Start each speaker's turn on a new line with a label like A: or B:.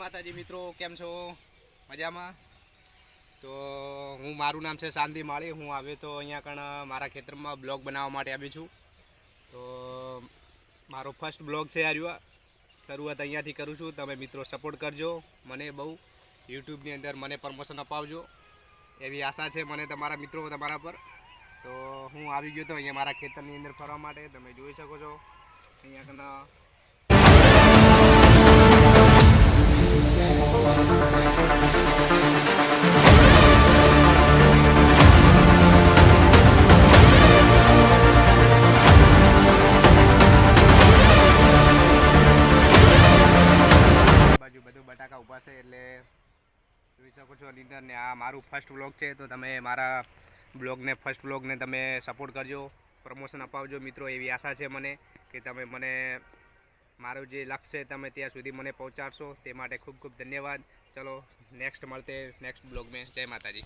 A: માતાજી મિત્રો, કેમ છો? મજામાં? તો મારું નામ છે શાંતિ માળી. હું આવ્યો તો અહીંયા કણ મારા ખેતરમાં બ્લોગ બનાવવા માટે આવ્યો છું. તો મારો ફર્સ્ટ બ્લોગ છે આ શરૂઆત અહીંયાથી કરું છું. તમે મિત્રો સપોર્ટ કરજો મને બહુ, યુટ્યુબની અંદર મને પ્રમોશન અપાવજો એવી આશા છે મને તમારા મિત્રો તમારા પર. તો હું આવી ગયો તો અહીંયા મારા ખેતરની અંદર ફરવા માટે. તમે જોઈ શકો છો અહીંયા કણ બાજુ બધું બટાકા ઊભા છે એટલે જોઈ શકો છો અંદર ને આ મારું ફર્સ્ટ બ્લોગ છે. તો તમે મારા ફર્સ્ટ બ્લોગને તમે સપોર્ટ કરજો, પ્રમોશન અપાવજો મિત્રો એવી આશા છે મને કે તમે મને મારું જે લક્ષ્ય છે તમે ત્યાં સુધી મને પહોંચાડશો. તે માટે ખૂબ ખૂબ ધન્યવાદ. ચલો નેક્સ્ટ મળતે નેક્સ્ટ બ્લોગ મેં. જય માતાજી.